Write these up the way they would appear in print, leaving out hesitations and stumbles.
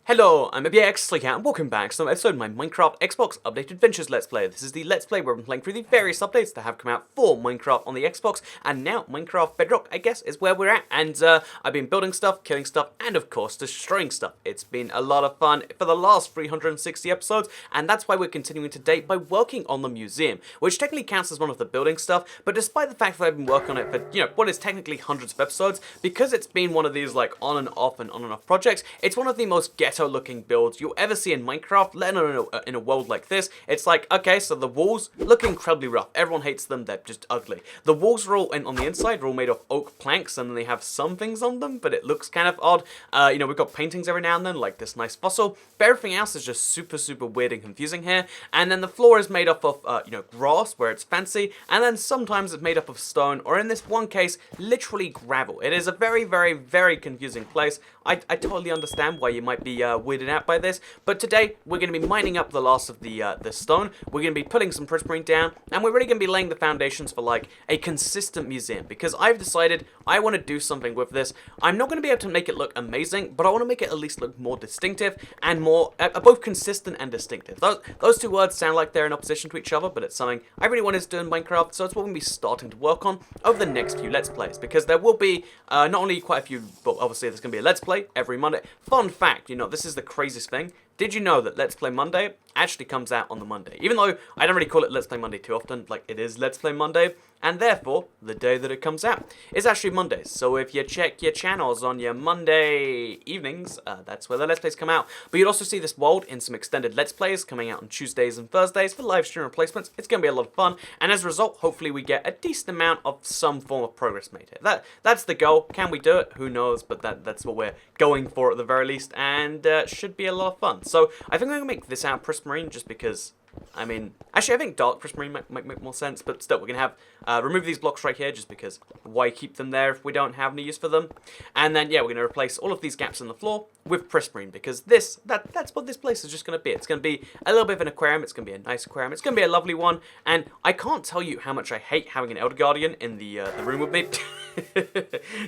Hello, I'm ABX and welcome back to another episode of my Minecraft Xbox Update Adventures Let's Play. This is the Let's Play where I'm playing through the various updates that have come out for Minecraft on the Xbox, and now Minecraft Bedrock, I guess, is where we're at, and I've been building stuff, killing stuff, and of course destroying stuff. It's been a lot of fun for the last 360 episodes, and that's why we're continuing today by working on the museum, which technically counts as one of the building stuff, but despite the fact that I've been working on it for, what is technically hundreds of episodes, because it's been one of these like on and off projects, it's one of the most ghetto-looking builds you'll ever see in Minecraft, let alone in a world like this. It's like, okay, so the walls look incredibly rough. Everyone hates them. They're just ugly. The walls are all, on the inside, are all made of oak planks, and they have some things on them, but it looks kind of odd. We've got paintings every now and then, like this nice fossil, but everything else is just super, super weird and confusing here. And then the floor is made up of, grass, where it's fancy, and then sometimes it's made up of stone, or in this one case, literally gravel. It is a very, very, very confusing place. I totally understand why you might be weirded out by this, but today we're going to be mining up the last of the stone. We're going to be putting some prismarine down, and we're really going to be laying the foundations for like a consistent museum, because I've decided I want to do something with this. I'm not going to be able to make it look amazing, but I want to make it at least look more distinctive and more both consistent and distinctive. Those two words sound like they're in opposition to each other, but it's something I really wanted to do in Minecraft, so it's what we're going to be starting to work on over the next few Let's Plays, because there will be not only quite a few, but obviously there's going to be a Let's Play every Monday. Fun fact, this is the craziest thing. Did you know that Let's Play Monday actually comes out on the Monday? Even though I don't really call it Let's Play Monday too often, like it is Let's Play Monday, and therefore, the day that it comes out is actually Mondays. So if you check your channels on your Monday evenings, that's where the Let's Plays come out. But you'd also see this world in some extended Let's Plays coming out on Tuesdays and Thursdays for live stream replacements. It's going to be a lot of fun, and as a result, hopefully we get a decent amount of some form of progress made here. That's the goal. Can we do it? Who knows, but that's what we're going for at the very least, and should be a lot of fun. So I think I'm going to make this out prismarine just because, actually I think dark prismarine might make more sense, but still we're going to have, remove these blocks right here just because why keep them there if we don't have any use for them. And then, yeah, we're going to replace all of these gaps in the floor with prismarine because that's what this place is just going to be. It's going to be a little bit of an aquarium. It's going to be a nice aquarium. It's going to be a lovely one. And I can't tell you how much I hate having an Elder Guardian in the room with me.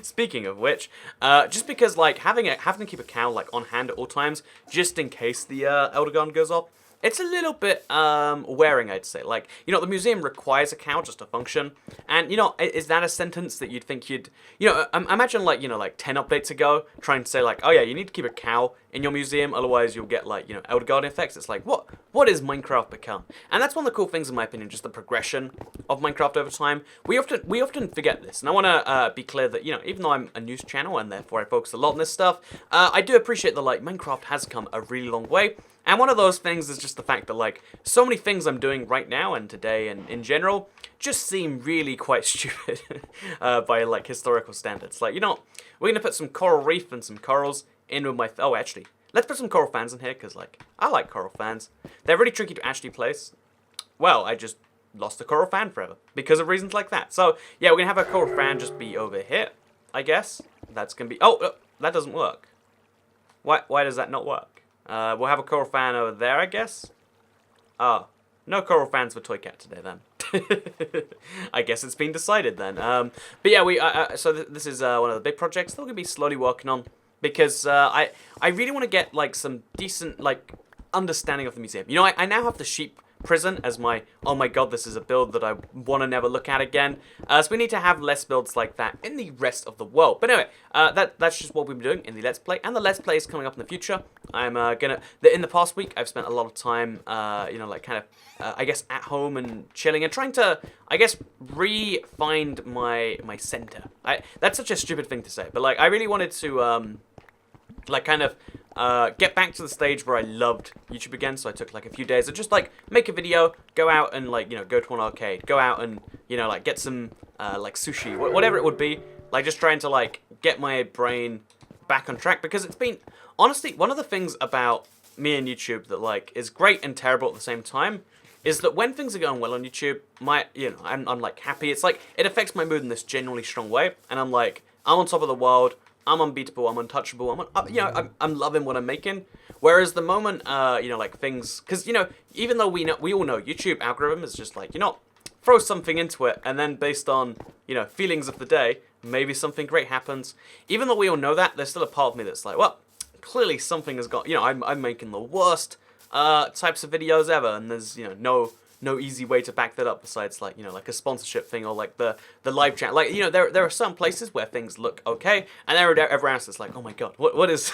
Speaking of which, just because like having to keep a cow like on hand at all times, just in case the Elder Guardian goes off, it's a little bit wearing, I'd say. Like, the museum requires a cow just to function. And, is that a sentence that you'd think you'd... imagine, like, 10 updates ago, trying to say, like, oh yeah, you need to keep a cow in your museum, otherwise you'll get, like, Elder Guardian effects. It's like, what is Minecraft become? And that's one of the cool things, in my opinion, just the progression of Minecraft over time. We often forget this, and I want to be clear that, even though I'm a news channel, and therefore I focus a lot on this stuff, I do appreciate that, like, Minecraft has come a really long way. And one of those things is just the fact that, like, so many things I'm doing right now and today and in general just seem really quite stupid by, like, historical standards. Like, we're going to put some coral reef and some corals in with my... Oh, actually, let's put some coral fans in here because, like, I like coral fans. They're really tricky to actually place. Well, I just lost a coral fan forever because of reasons like that. So, yeah, we're going to have a coral fan just be over here, I guess. That's going to be... Oh, that doesn't work. Why does that not work? We'll have a coral fan over there, I guess. Oh, no coral fans for Toy Cat today, then. I guess it's been decided, then. But yeah, so this is one of the big projects that we're going to be slowly working on. Because I really want to get, like, some decent, like, understanding of the museum. I now have the sheep prison as my, oh my god, this is a build that I want to never look at again. So we need to have less builds like that in the rest of the world. But anyway, that's just what we've been doing in the Let's Play, and the Let's Play is coming up in the future. I'm in the past week, I've spent a lot of time, I guess, at home and chilling and trying to, I guess, re-find my center. That's such a stupid thing to say, but, like, I really wanted to, get back to the stage where I loved YouTube again, so I took, like, a few days to just, like, make a video, go out and, like, go to an arcade, go out and, like, get some, like, sushi, whatever it would be, like, just trying to, like, get my brain back on track, because it's been, honestly, one of the things about me and YouTube that, like, is great and terrible at the same time, is that when things are going well on YouTube, I'm like, happy, it's like, it affects my mood in this genuinely strong way, and I'm like, I'm on top of the world, I'm unbeatable, I'm untouchable, I'm loving what I'm making. Whereas the moment, like things, because, even though we all know YouTube algorithm is just like, throw something into it, and then based on, feelings of the day, maybe something great happens. Even though we all know that, there's still a part of me that's like, well, clearly something has got, I'm making the worst types of videos ever, and there's, no easy way to back that up besides, like, like a sponsorship thing or like the live chat. Like, there are some places where things look okay, and everywhere else is like, oh my god, what is...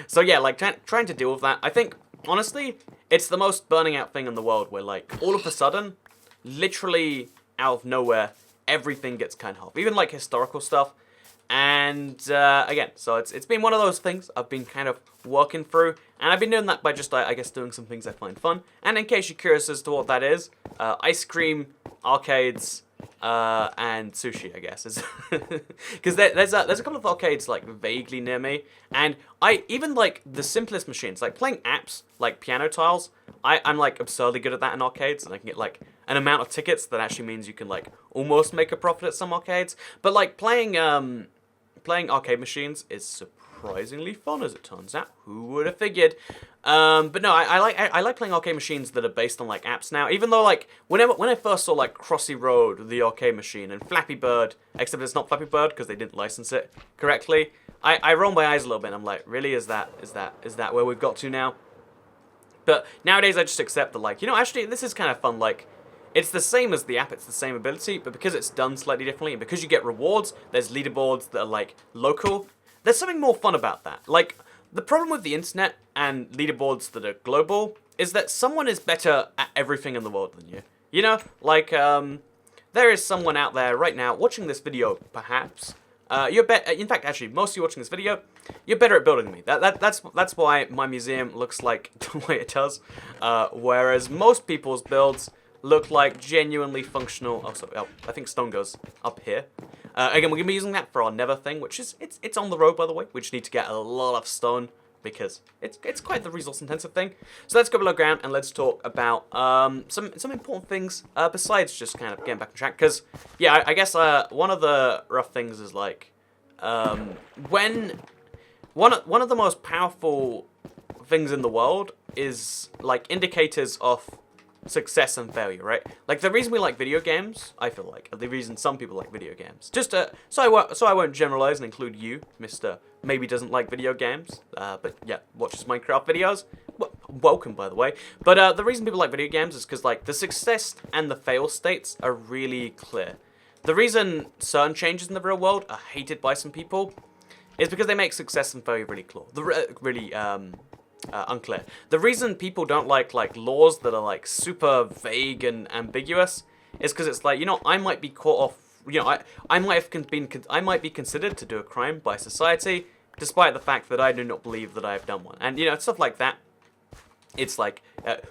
So yeah, like, trying to deal with that. I think, honestly, it's the most burning out thing in the world where, like, all of a sudden, literally out of nowhere, everything gets kind of hard. Even, like, historical stuff. And, again, so it's been one of those things I've been kind of working through, and I've been doing that by just, I guess, doing some things I find fun. And in case you're curious as to what that is, ice cream, arcades, and sushi, I guess. Because there's a couple of arcades, like, vaguely near me, and even, like, the simplest machines, like, playing apps, like piano tiles, I'm, like, absurdly good at that in arcades, and I can get, like, an amount of tickets that actually means you can, like, almost make a profit at some arcades. But, like, playing arcade machines is surprisingly fun, as it turns out. Who would have figured? But no, I like playing arcade machines that are based on, like, apps now. Even though, like, when I first saw, like, Crossy Road, the arcade machine, and Flappy Bird, except it's not Flappy Bird because they didn't license it correctly, I roll my eyes a little bit. And I'm like, really, is that where we've got to now? But nowadays I just accept that, like, actually this is kind of fun. Like, it's the same as the app, it's the same ability, but because it's done slightly differently, and because you get rewards, there's leaderboards that are, like, local, there's something more fun about that. Like, the problem with the internet and leaderboards that are global is that someone is better at everything in the world than you. Like, there is someone out there right now watching this video, perhaps. In fact, actually, most of you watching this video, you're better at building than me. That's why my museum looks like the way it does. Whereas most people's builds look like genuinely functional. I think stone goes up here. Again, we're gonna be using that for our Nether thing, which is it's on the road, by the way. We just need to get a lot of stone because it's quite the resource intensive thing. So let's go below ground and let's talk about some important things besides just kind of getting back on track. Because yeah, I guess one of the rough things is like when one of the most powerful things in the world is like indicators of success and failure, right? Like the reason we like video games, I feel like, the reason some people like video games, just so I won't generalize and include you, Mr. Maybe doesn't like video games, but yeah, watches Minecraft videos. Welcome, by the way. But the reason people like video games is because like the success and the fail states are really clear. The reason certain changes in the real world are hated by some people is because they make success and failure really unclear. The reason people don't like laws that are like super vague and ambiguous is because it's like, I might be caught off. I might be considered to do a crime by society, despite the fact that I do not believe that I have done one. And stuff like that. It's like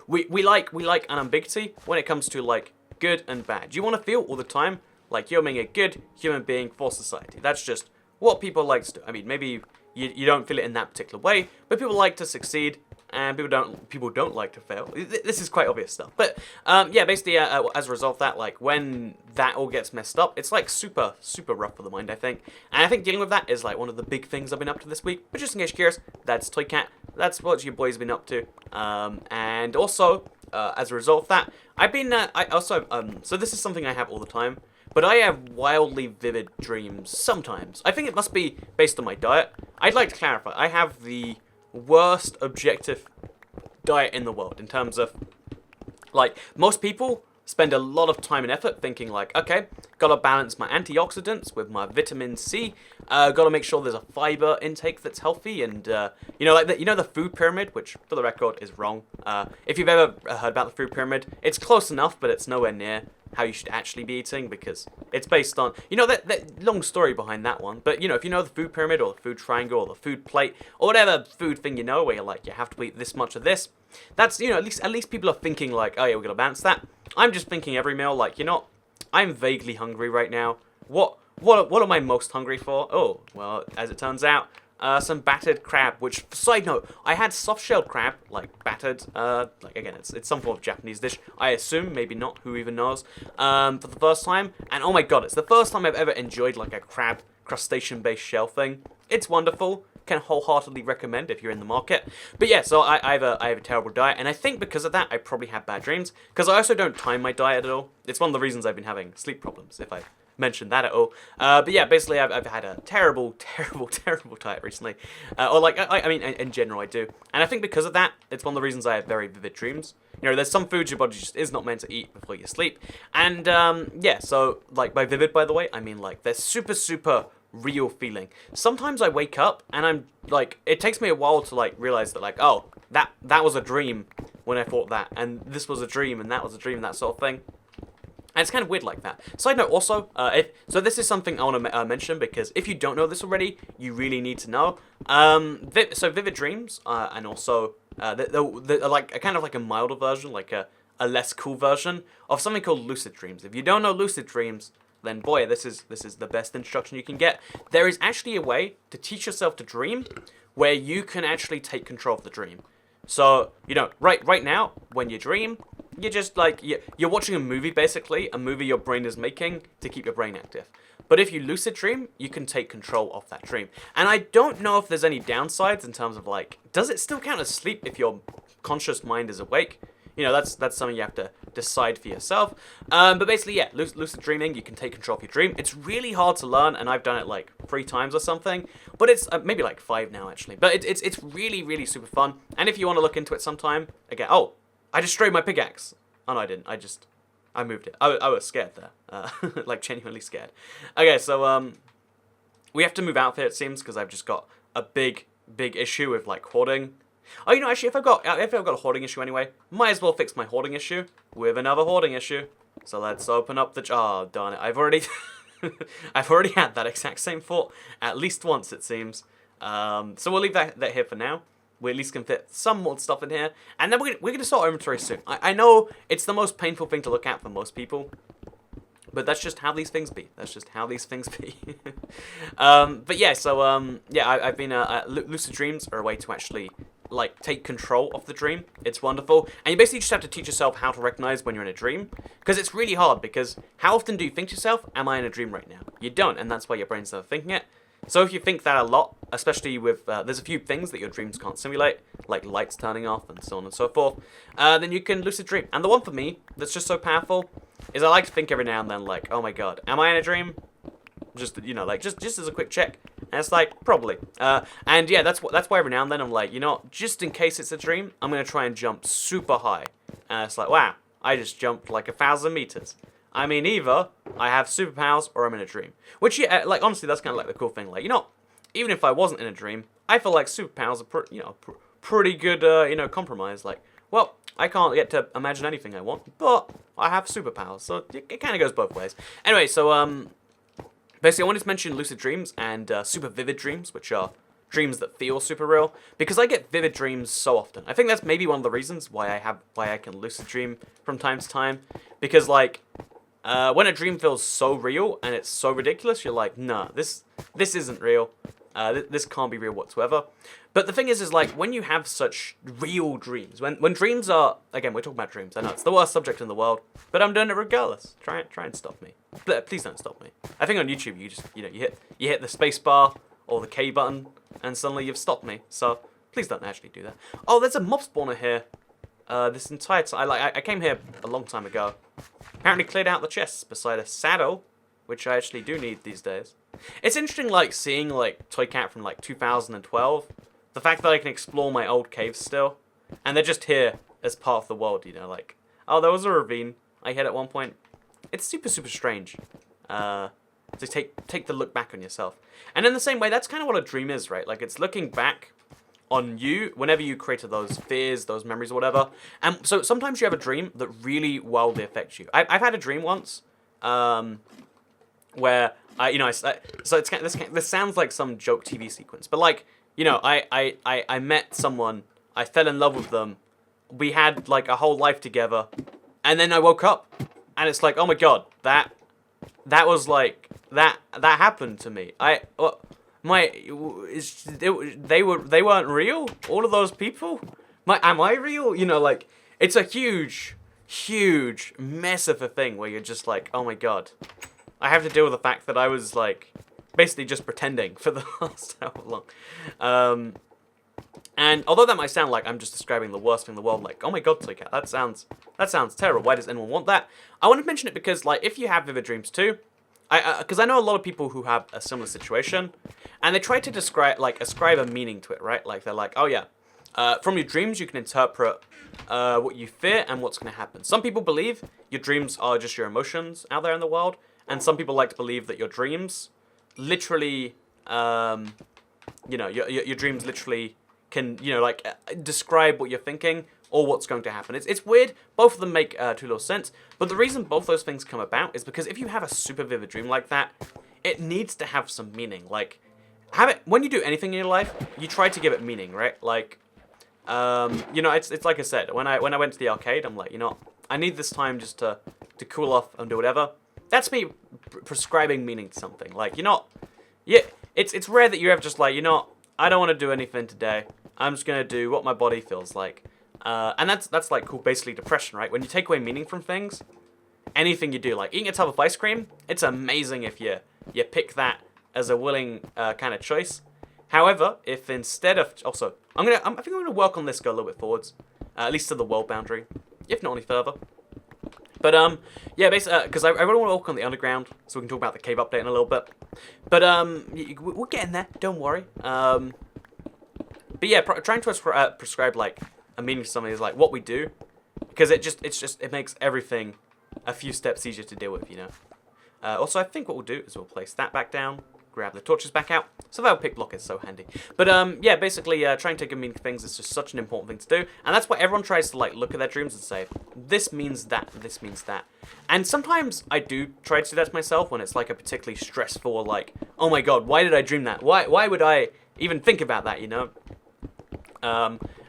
we like ambiguity when it comes to like good and bad. Do you want to feel all the time like you're being a good human being for society? That's just what people like to do. I mean, maybe you don't feel it in that particular way, but people like to succeed, and people don't like to fail. This is quite obvious stuff. But yeah, basically, as a result of that, like when that all gets messed up, it's like super rough for the mind, I think. And I think dealing with that is like one of the big things I've been up to this week. But just in case you're curious, that's Toy Cat. That's what your boy's been up to. And also, as a result of that, I've been so this is something I have all the time. But I have wildly vivid dreams sometimes. I think it must be based on my diet. I'd like to clarify. I have the worst objective diet in the world in terms of, like, most people spend a lot of time and effort thinking like, okay, gotta balance my antioxidants with my vitamin C, gotta make sure there's a fiber intake that's healthy, and the food pyramid, which for the record is wrong. If you've ever heard about the food pyramid, it's close enough, but it's nowhere near how you should actually be eating, because it's based on, that long story behind that one, but if you know the food pyramid or the food triangle or the food plate or whatever food thing where you're like, you have to eat this much of this, that's, at least people are thinking like, oh yeah, we're gonna balance that. I'm just thinking every meal like, I'm vaguely hungry right now. What am I most hungry for? Oh, well, as it turns out, some battered crab, which, side note, I had soft-shelled crab, like battered, again, it's some form of Japanese dish, I assume, maybe not, who even knows, for the first time, and oh my god, it's the first time I've ever enjoyed, like, a crab crustacean-based shell thing. It's wonderful. Can wholeheartedly recommend if you're in the market. But yeah, so I have a terrible diet, and I think because of that, I probably have bad dreams, because I also don't time my diet at all. It's one of the reasons I've been having sleep problems, if I mention that at all. But yeah, basically, I've had a terrible, terrible, terrible diet recently. Or like, I mean, in general, I do. And I think because of that, it's one of the reasons I have very vivid dreams. You know, there's some foods your body just is not meant to eat before you sleep. And yeah, so like by vivid, by the way, I mean like they're super, super real feeling. Sometimes I wake up and I'm like, it takes me a while to like realize that like, oh, that was a dream when I thought that, and this was a dream, and that was a dream, that sort of thing. And it's kind of weird like that. Side note also, so this is something I want to mention, because if you don't know this already, you really need to know. So vivid dreams, and also they're like a kind of like a milder version, like a less cool version of something called lucid dreams. If you don't know lucid dreams, then boy, this is the best instruction you can get. There is actually a way to teach yourself to dream where you can actually take control of the dream. So, you know, right now, when you dream, you're just like, you're watching a movie, basically, a movie your brain is making to keep your brain active. But if you lucid dream, you can take control of that dream. And I don't know if there's any downsides in terms of like, does it still count as sleep if your conscious mind is awake? You know, that's something you have to decide for yourself. But basically, yeah, lucid dreaming, you can take control of your dream. It's really hard to learn, and I've done it like 3 times or something. But it's maybe like 5 now, actually. But it's really, really super fun. And if you want to look into it sometime, again, oh, I destroyed my pickaxe. Oh, no, I didn't. I moved it. I was scared there. Like, genuinely scared. Okay, so, we have to move out here, it seems, because I've just got a big issue with, like, hoarding. Oh, you know, actually, if I've got a hoarding issue anyway, might as well fix my hoarding issue with another hoarding issue. So let's open up the... Oh, darn it. I've already had that exact same thought at least once, it seems. So we'll leave that here for now. We at least can fit some more stuff in here. And then we're going to start our inventory soon. I know it's the most painful thing to look at for most people. But that's just how these things be. That's just how these things be. But yeah, so, yeah, I've been... lucid dreams are a way to actually... like, take control of the dream. It's wonderful. And you basically just have to teach yourself how to recognize when you're in a dream. Because it's really hard, because how often do you think to yourself, am I in a dream right now? You don't, and that's why your brain's never thinking it. So if you think that a lot, especially with, there's a few things that your dreams can't simulate, like lights turning off and so on and so forth, then you can lucid dream. And the one for me that's just so powerful is I like to think every now and then, like, oh my god, am I in a dream? Just, you know, like, just as a quick check. And it's like, probably. And yeah, that's why every now and then I'm like, you know, just in case it's a dream, I'm going to try and jump super high. And it's like, wow, I just jumped like 1,000 meters. I mean, either I have superpowers or I'm in a dream. Which, yeah, like, honestly, that's kind of like the cool thing. Like, you know, even if I wasn't in a dream, I feel like superpowers are, pretty good, compromise. Like, well, I can't get to imagine anything I want, but I have superpowers. So it kind of goes both ways. Anyway, so, basically, I wanted to mention lucid dreams and super vivid dreams, which are dreams that feel super real, because I get vivid dreams so often. I think that's maybe one of the reasons why I can lucid dream from time to time, because like when a dream feels so real and it's so ridiculous, you're like, nah, this isn't real. This can't be real whatsoever. But the thing is like, when you have such real dreams, when dreams are, again, we're talking about dreams, I know it's the worst subject in the world, but I'm doing it regardless. Try and stop me. Please don't stop me. I think on YouTube, you just, you hit the space bar or the K button, and suddenly you've stopped me. So please don't actually do that. Oh, there's a mob spawner here. This entire time, I came here a long time ago. Apparently cleared out the chests beside a saddle, which I actually do need these days. It's interesting, like, seeing, like, Toy Cat from, like, 2012. The fact that I can explore my old caves still. And they're just here as part of the world, you know, like, oh, there was a ravine I hit at one point. It's super, super strange. To take the look back on yourself. And in the same way, that's kind of what a dream is, right? Like, it's looking back on you whenever you created those fears, those memories, or whatever. And so sometimes you have a dream that really wildly affects you. I've had a dream once, where this sounds like some joke TV sequence, but like, you know, I met someone, I fell in love with them, we had like a whole life together, and then I woke up, and it's like, oh my god, that was like that happened to me. They weren't real. All of those people. Am I real? You know, like, it's a huge mess of a thing where you're just like, oh my god, I have to deal with the fact that I was like basically just pretending for the last however long. And although that might sound like I'm just describing the worst thing in the world, like, oh my god, Toy Cat, that sounds terrible. Why does anyone want that? I want to mention it because, like, if you have vivid dreams too, Because I know a lot of people who have a similar situation, and they try to ascribe a meaning to it, right? Like they're like, oh yeah, from your dreams you can interpret what you fear and what's going to happen. Some people believe your dreams are just your emotions out there in the world, and some people like to believe that your dreams literally, your dreams literally can, describe what you're thinking or what's going to happen. It's weird. Both of them make too little sense. But the reason both those things come about is because if you have a super vivid dream like that, it needs to have some meaning. Like, when you do anything in your life, you try to give it meaning, right? Like, it's like I said, when I went to the arcade, I'm like, I need this time just to cool off and do whatever. That's me prescribing meaning to something. Like, it's rare that you're ever just like, I don't want to do anything today. I'm just gonna do what my body feels like. And that's like cool, basically depression, right? When you take away meaning from things, anything you do, like eating a tub of ice cream, it's amazing if you pick that as a willing kind of choice. However, if instead of also, I think I'm gonna work on this, go a little bit forwards, at least to the world boundary, if not any further. But yeah, basically, because I really want to work on the underground, so we can talk about the cave update in a little bit. But we're getting there. Don't worry. But yeah, trying to prescribe like a meaning to something is like what we do, because it makes everything a few steps easier to deal with, Also, I think what we'll do is we'll place that back down, grab the torches back out. So that pick block is so handy. But yeah, basically trying to give meaning to things is just such an important thing to do, and that's why everyone tries to like look at their dreams and say, this means that, this means that. And sometimes I do try to do that to myself when it's like a particularly stressful, like, oh my god, why did I dream that? Why would I even think about that,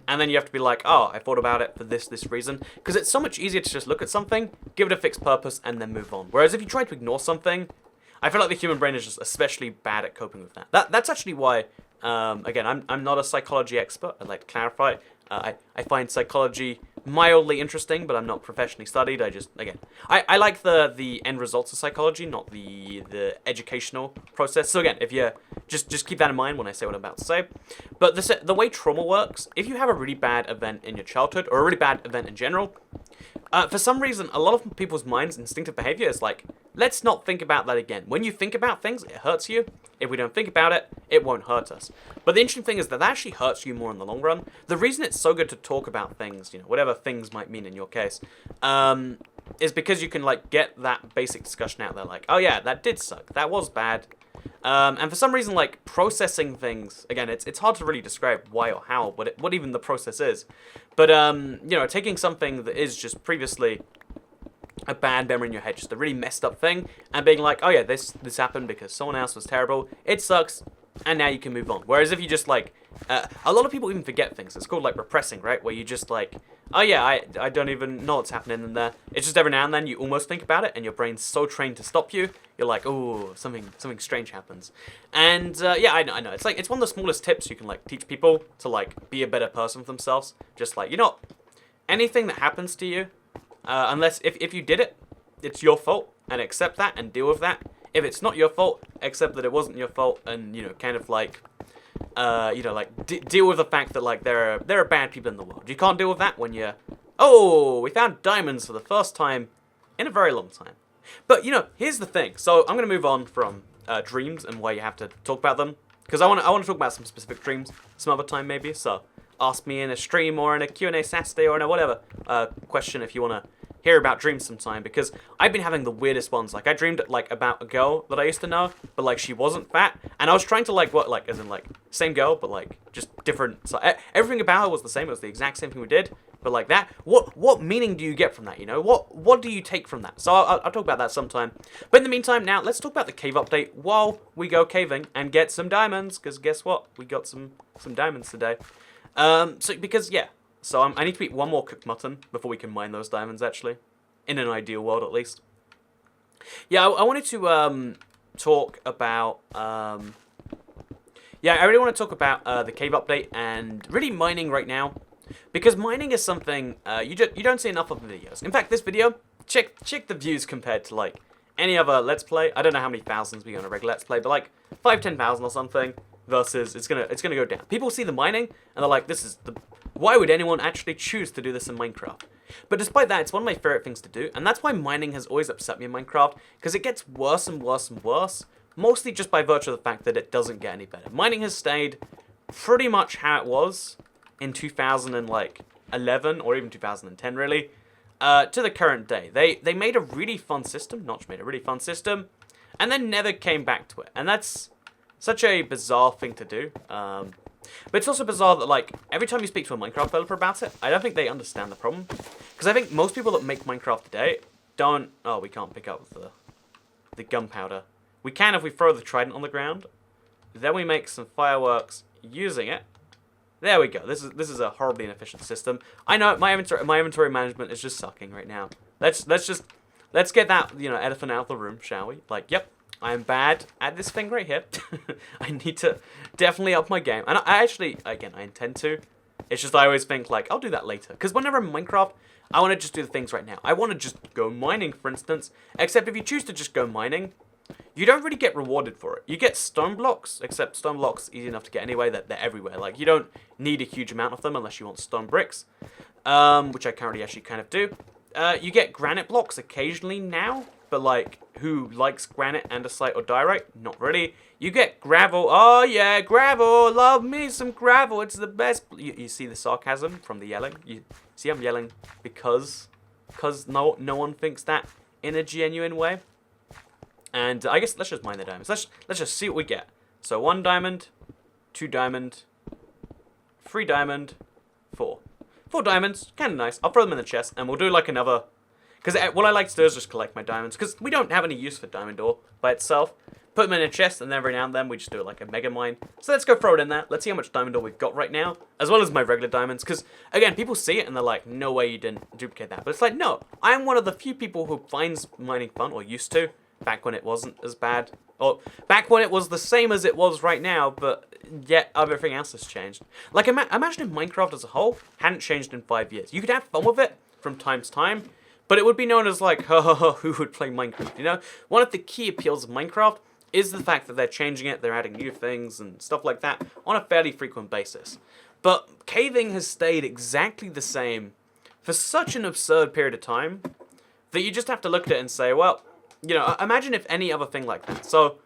And then you have to be like, oh, I thought about it for this reason. Because it's so much easier to just look at something, give it a fixed purpose, and then move on. Whereas if you try to ignore something, I feel like the human brain is just especially bad at coping with that. That's actually why, again, I'm not a psychology expert. I'd like to clarify. I find psychology mildly interesting, but I'm not professionally studied. I like the end results of psychology, not the educational process. So again, if you just keep that in mind when I say what I'm about to say. But the way trauma works, if you have a really bad event in your childhood, or a really bad event in general, for some reason, a lot of people's minds' instinctive behavior is like, let's not think about that again. When you think about things, it hurts you. If we don't think about it, it won't hurt us. But the interesting thing is that actually hurts you more in the long run. The reason it's so good to talk about things, whatever things might mean in your case, is because you can like get that basic discussion out there. Like, oh yeah, that did suck. That was bad. And for some reason, like, processing things, again, it's hard to really describe why or how, what even the process is. But, taking something that is just previously a bad memory in your head, just a really messed up thing, and being like, oh yeah, this happened because someone else was terrible, it sucks, and now you can move on. Whereas if you just, like, a lot of people even forget things. It's called, like, repressing, right? Where you just, like, oh yeah, I don't even know what's happening in there. It's just every now and then you almost think about it, and your brain's so trained to stop you, you're like, oh, something strange happens. And, yeah, I know. It's like, it's one of the smallest tips you can, like, teach people to, like, be a better person for themselves. Just like, anything that happens to you, unless, if you did it, it's your fault, and accept that, and deal with that. If it's not your fault, accept that it wasn't your fault, and, kind of, like, deal with the fact that, like, there are bad people in the world. You can't deal with that when you're, oh, we found diamonds for the first time in a very long time. But, here's the thing. So, I'm going to move on from dreams and why you have to talk about them, because I want to talk about some specific dreams some other time, maybe. So, ask me in a stream or in a Q&A Saturday or in a whatever question if you want to hear about dreams sometime, because I've been having the weirdest ones. Like, I dreamed, like, about a girl that I used to know, but, like, she wasn't fat, and I was trying to, like, as in, like, same girl, but, like, just different, so everything about her was the same, it was the exact same thing we did, but, like, that, what meaning do you get from that, what do you take from that? So, I'll talk about that sometime, but in the meantime, now, let's talk about the cave update while we go caving and get some diamonds, because guess what, we got some diamonds today. So I need to eat one more cooked mutton before we can mine those diamonds, actually. In an ideal world, at least. Yeah, I wanted to talk about... I really want to talk about the cave update and really mining right now. Because mining is something you don't see enough of in videos. In fact, this video, check the views compared to, like, any other Let's Play. I don't know how many thousands we go on a regular Let's Play, but, like, 5,000-10,000 or something. Versus, it's gonna go down. People see the mining, and they're like, why would anyone actually choose to do this in Minecraft? But despite that, it's one of my favorite things to do, and that's why mining has always upset me in Minecraft, because it gets worse and worse and worse, mostly just by virtue of the fact that it doesn't get any better. Mining has stayed pretty much how it was in 2011, or even 2010 really, to the current day. They made a really fun system, Notch made a really fun system, and then never came back to it. And that's such a bizarre thing to do. But it's also bizarre that, like, every time you speak to a Minecraft developer about it, I don't think they understand the problem. Because I think most people that make Minecraft today don't... Oh, we can't pick up the gunpowder. We can if we throw the trident on the ground. Then we make some fireworks using it. There we go. This is a horribly inefficient system. I know my inventory management is just sucking right now. Let's get that, elephant out of the room, shall we? Like, yep, I am bad at this thing right here. I need to definitely up my game. And I actually, again, I intend to. It's just I always think, like, I'll do that later. Because whenever I'm in Minecraft, I want to just do the things right now. I want to just go mining, for instance. Except if you choose to just go mining, you don't really get rewarded for it. You get stone blocks, except stone blocks easy enough to get anyway. They're everywhere. Like, you don't need a huge amount of them unless you want stone bricks, which I currently actually kind of do. You get granite blocks occasionally now, but like, who likes granite, andesite, or diorite? Not really. You get gravel. Oh yeah, gravel. Love me some gravel. It's the best. You see the sarcasm from the yelling? You see I'm yelling because no one thinks that in a genuine way. And I guess let's just mine the diamonds. Let's just see what we get. So 1 diamond, 2 diamond, 3 diamond, 4. 4 diamonds, kind of nice. I'll throw them in the chest, and we'll do like another... Because what I like to do is just collect my diamonds, because we don't have any use for diamond ore by itself. Put them in a chest, and then every now and then we just do like a mega mine. So let's go throw it in there. Let's see how much diamond ore we've got right now, as well as my regular diamonds. Because, again, people see it, and they're like, no way you didn't duplicate that. But it's like, no, I'm one of the few people who finds mining fun, or used to. Back when it wasn't as bad. Or back when it was the same as it was right now, but yet everything else has changed. Like, imagine if Minecraft as a whole hadn't changed in 5 years. You could have fun with it from time to time, but it would be known as like, who would play Minecraft, you know? One of the key appeals of Minecraft is the fact that they're changing it, they're adding new things and stuff like that on a fairly frequent basis. But caving has stayed exactly the same for such an absurd period of time that you just have to look at it and say, well, imagine if any other thing like that. So,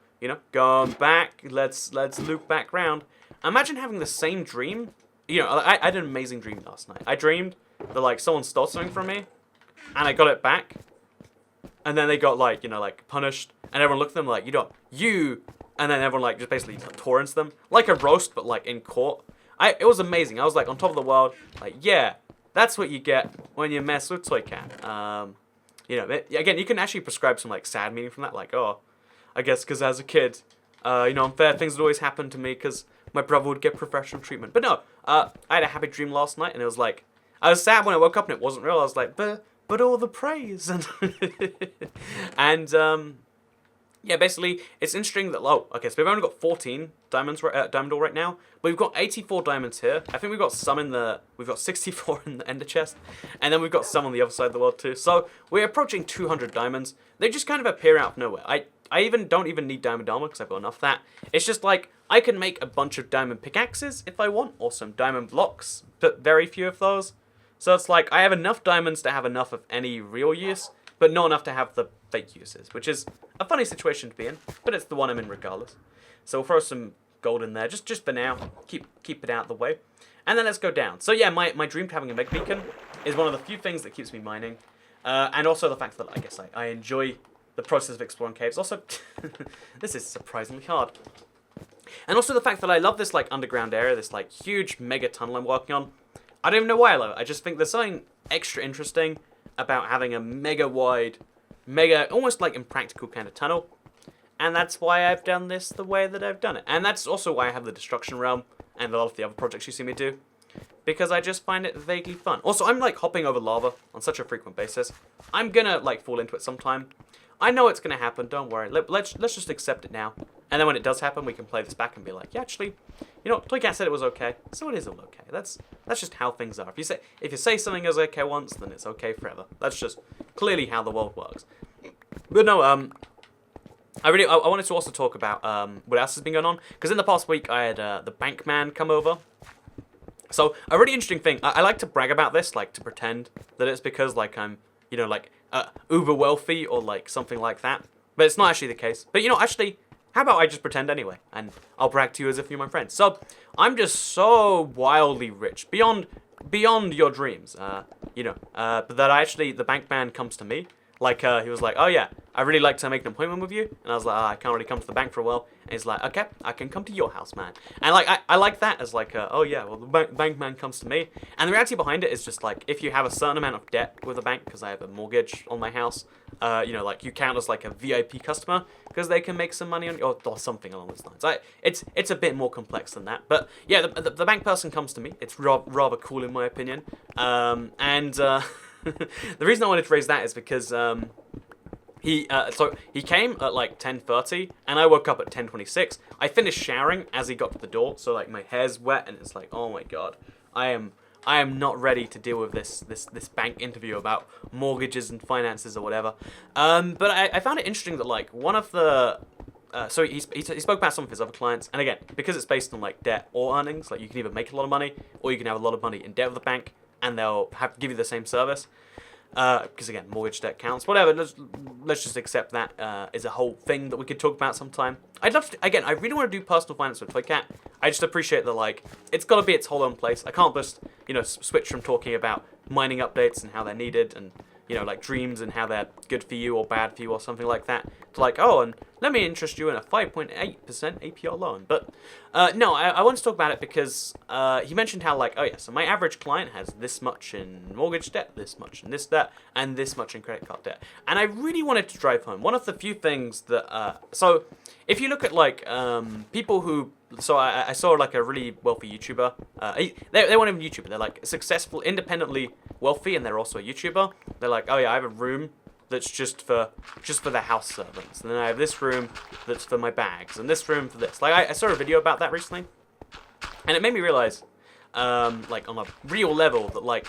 going back, let's loop back round. Imagine having the same dream. I had an amazing dream last night. I dreamed that, like, someone stole something from me, and I got it back. And then they got, like, punished. And everyone looked at them like, you. And then everyone, like, just basically torrents them. Like a roast, but, like, in court. It was amazing. I was, like, on top of the world. Like, yeah, that's what you get when you mess with Toy Cat. Again, you can actually prescribe some, like, sad meaning from that. Like, oh, I guess because as a kid, unfair things would always happen to me because my brother would get professional treatment. But no, I had a happy dream last night, and it was like, I was sad when I woke up and it wasn't real. I was like, but all the praise. And yeah, basically, it's interesting that, okay, so we've only got 14 diamond ore right now, but we've got 84 diamonds here. I think we've got 64 in the ender chest, and then we've got some on the other side of the world too. So we're approaching 200 diamonds. They just kind of appear out of nowhere. I don't even need diamond armor because I've got enough of that. It's just like, I can make a bunch of diamond pickaxes if I want, or some diamond blocks, but very few of those. So it's like, I have enough diamonds to have enough of any real use, but not enough to have the fake uses, which is a funny situation to be in, but it's the one I'm in regardless. So we'll throw some gold in there, just for now, keep it out of the way. And then let's go down. So yeah, my dream of having a meg beacon is one of the few things that keeps me mining, and also the fact that I guess I enjoy the process of exploring caves. Also, this is surprisingly hard. And also the fact that I love this, like, underground area, this, like, huge mega tunnel I'm working on. I don't even know why I love it. I just think there's something extra interesting about having a mega wide, almost like impractical kind of tunnel. And that's why I've done this the way that I've done it. And that's also why I have the Destruction Realm and a lot of the other projects you see me do. Because I just find it vaguely fun. Also, I'm, like, hopping over lava on such a frequent basis. I'm gonna, like, fall into it sometime. I know it's gonna happen, don't worry. Let's just accept it now. And then when it does happen, we can play this back and be like, yeah, actually, Toy Cat said it was okay, so it is all okay. That's just how things are. If you say something is okay once, then it's okay forever. That's just clearly how the world works. But no, I wanted to also talk about what else has been going on, because in the past week I had the bank man come over, So a really interesting thing, I like to brag about this, like to pretend that it's because like I'm, like uber wealthy or like something like that. But it's not actually the case. But actually, how about I just pretend anyway, and I'll brag to you as if you're my friend. So I'm just so wildly rich, beyond your dreams. But that actually the bank man comes to me. Like, he was like, oh yeah, I really like to make an appointment with you. And I was like, I can't really come to the bank for a while. And he's like, okay, I can come to your house, man. And like, I like that as like, oh yeah, well the bank man comes to me. And the reality behind it is just like, if you have a certain amount of debt with a bank, because I have a mortgage on my house, like you count as like a VIP customer, because they can make some money on you, or something along those lines. It's a bit more complex than that. But yeah, the bank person comes to me. It's rather cool in my opinion. The reason I wanted to raise that is because he came at like 10:30 and I woke up at 10:26. I finished showering as he got to the door, so like my hair's wet and it's like, oh my god, I am not ready to deal with this bank interview about mortgages and finances or whatever. But I found it interesting that like one of the so he spoke about some of his other clients, and again, because it's based on like debt or earnings, like you can either make a lot of money or you can have a lot of money in debt with the bank, and they'll have to give you the same service. Because again, mortgage debt counts. Whatever. Let's just accept that is a whole thing that we could talk about sometime. I'd love to. Again, I really want to do personal finance with Toycat. I just appreciate that like it's got to be its whole own place. I can't just switch from talking about mining updates and how they're needed and like dreams and how they're good for you or bad for you or something like that, to like, oh, and let me interest you in a 5.8% APR loan. But no, I want to talk about it because he mentioned how like, oh yeah, so my average client has this much in mortgage debt, this much in this debt, and this much in credit card debt. And I really wanted to drive home one of the few things that, so if you look at like people who, so I saw like a really wealthy YouTuber. They weren't even a YouTuber. They're like successful, independently wealthy, and they're also a YouTuber. They're like, oh yeah, I have a room that's just for the house servants, and then I have this room that's for my bags, and this room for this. Like I saw a video about that recently, and it made me realize, like on a real level, that like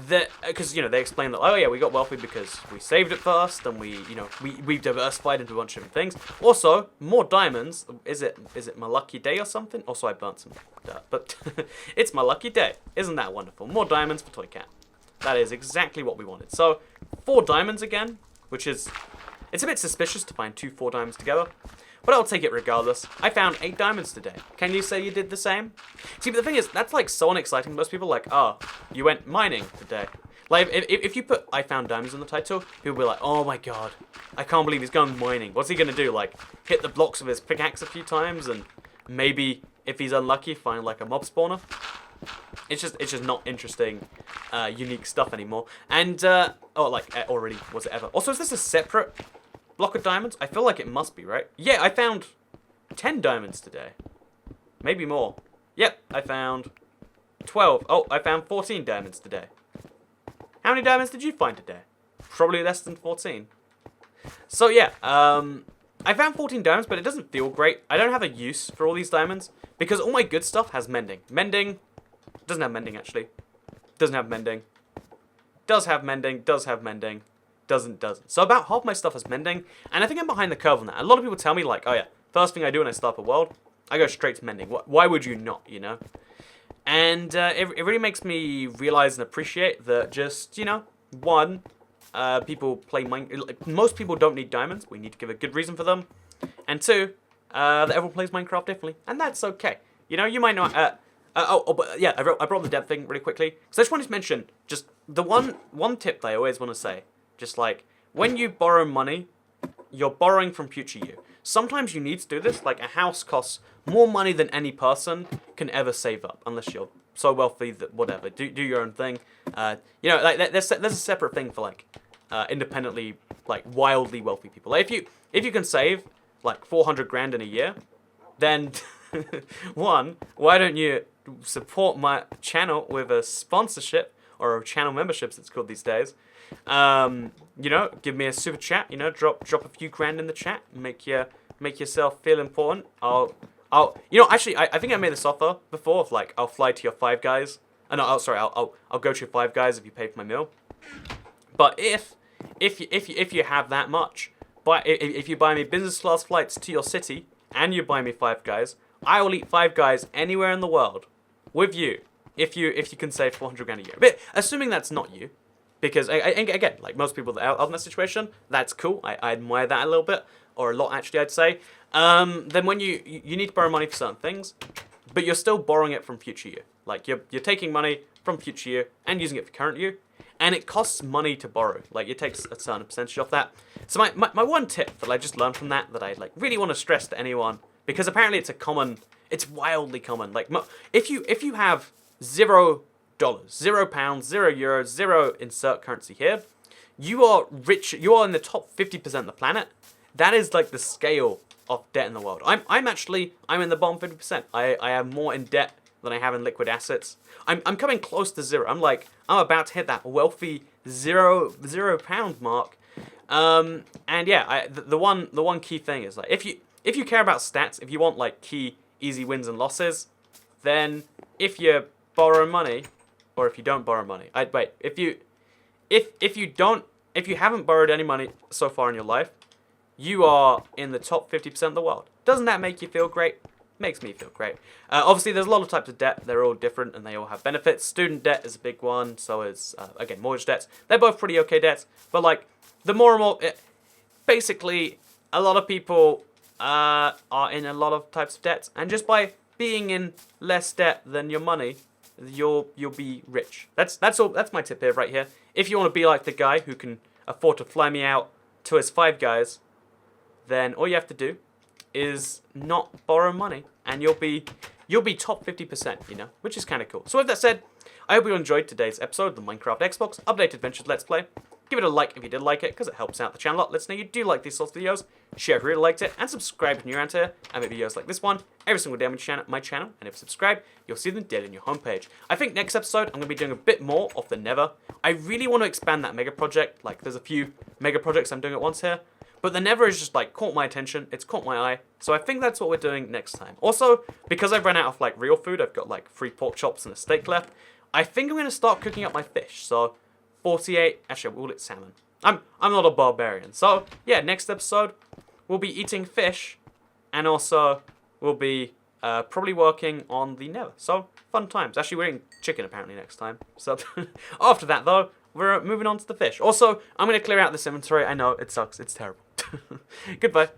that, because they explain that, oh yeah, we got wealthy because we saved it first, and we diversified into a bunch of different things. Also, more diamonds. Is it my lucky day or something? Also, I burnt some dirt, but it's my lucky day. Isn't that wonderful? More diamonds for Toycat. That is exactly what we wanted. So 4 diamonds again, which is, it's a bit suspicious to find 4 diamonds together, but I'll take it regardless. I found 8 diamonds today. Can you say you did the same? See, but the thing is, that's like so unexciting. Most people are like, oh, you went mining today. Like, if you put I found diamonds in the title, people will be like, oh my god, I can't believe he's going mining. What's he going to do? Like, hit the blocks with his pickaxe a few times and maybe, if he's unlucky, find like a mob spawner? It's just not interesting, unique stuff anymore. And, already, was it ever? Also, is this a separate block of diamonds? I feel like it must be, right? Yeah, I found 10 diamonds today. Maybe more. Yep, I found 12. Oh, I found 14 diamonds today. How many diamonds did you find today? Probably less than 14. So, yeah, I found 14 diamonds, but it doesn't feel great. I don't have a use for all these diamonds because all my good stuff has mending. Mending doesn't have mending, actually. Doesn't have mending. Does have mending. Does have mending. Doesn't. So about half my stuff has mending, and I think I'm behind the curve on that. A lot of people tell me, like, oh yeah, first thing I do when I start a world, I go straight to mending. Why would you not, And it really makes me realize and appreciate that just, one, people play most people don't need diamonds. We need to give a good reason for them. And 2, that everyone plays Minecraft differently, and that's okay. You might not... but yeah, I brought the debt thing really quickly. So I just wanted to mention just the one tip that I always want to say. Just like, when you borrow money, you're borrowing from future you. Sometimes you need to do this. Like, a house costs more money than any person can ever save up, unless you're so wealthy that whatever, do your own thing. Like there's a separate thing for like independently, like wildly wealthy people. Like if you can save like 400 grand in a year, then one, why don't you support my channel with a sponsorship or a channel membership, as it's called these days. Give me a super chat. Drop a few grand in the chat. Make yourself feel important. Actually, I think I made this offer before. Of like, I'll fly to your Five Guys. I'll go to your Five Guys if you pay for my meal. But if you have that much, but if you buy me business class flights to your city and you buy me Five Guys, I will eat Five Guys anywhere in the world with you if you can save 400 grand a year. But assuming that's not you, because again, like most people that are in that situation, that's cool. I admire that a little bit, or a lot actually, I'd say. Then when you need to borrow money for certain things, but you're still borrowing it from future you. Like you're taking money from future you and using it for current you, and it costs money to borrow. Like it takes a certain percentage off that. So my one tip that I just learned from that I like really want to stress to anyone, because apparently it's wildly common. Like if you have $0, £0, €0, zero insert currency here, you are rich. You are in the top 50% of the planet. That is like the scale of debt in the world. I'm in the bottom 50%. I have more in debt than I have in liquid assets. I'm coming close to zero. I'm about to hit that wealthy £0 mark. And yeah, the one key thing is like if you care about stats, if you want like key easy wins and losses, then if you borrow money, or if you don't borrow money, if you haven't borrowed any money so far in your life, you are in the top 50% of the world. Doesn't that make you feel great? Makes me feel great. Obviously, there's a lot of types of debt. They're all different and they all have benefits. Student debt is a big one. So is, again, mortgage debts. They're both pretty okay debts. But, like, the more and more... basically, a lot of people are in a lot of types of debts. And just by being in less debt than your money, you'll be rich. That's all. That's my tip here, right here. If you want to be like the guy who can afford to fly me out to his Five Guys, then all you have to do is not borrow money, and you'll be top 50%, you know, which is kind of cool. So with that said, I hope you enjoyed today's episode of the Minecraft Xbox Updated Adventures Let's Play. Give it a like if you did like it, because it helps out the channel a lot. Let us know you do like these sorts of videos. Share if you really liked it, and subscribe if you're new around here. I make videos like this one every single day on my channel, and if you subscribe, you'll see them daily on your homepage. I think next episode, I'm going to be doing a bit more of the Nether. I really want to expand that mega project. Like, there's a few mega projects I'm doing at once here. But the Nether is just, like, caught my attention. It's caught my eye. So I think that's what we're doing next time. Also, because I've run out of, like, real food, I've got, like, 3 pork chops and a steak left. I think I'm going to start cooking up my fish. So, 48... Actually, we'll call it salmon. I'm not a barbarian. So, yeah, next episode, we'll be eating fish. And also, we'll be probably working on the Nether. So, fun times. Actually, we're eating chicken, apparently, next time. So, after that, though, we're moving on to the fish. Also, I'm going to clear out this inventory. I know, it sucks. It's terrible. Goodbye.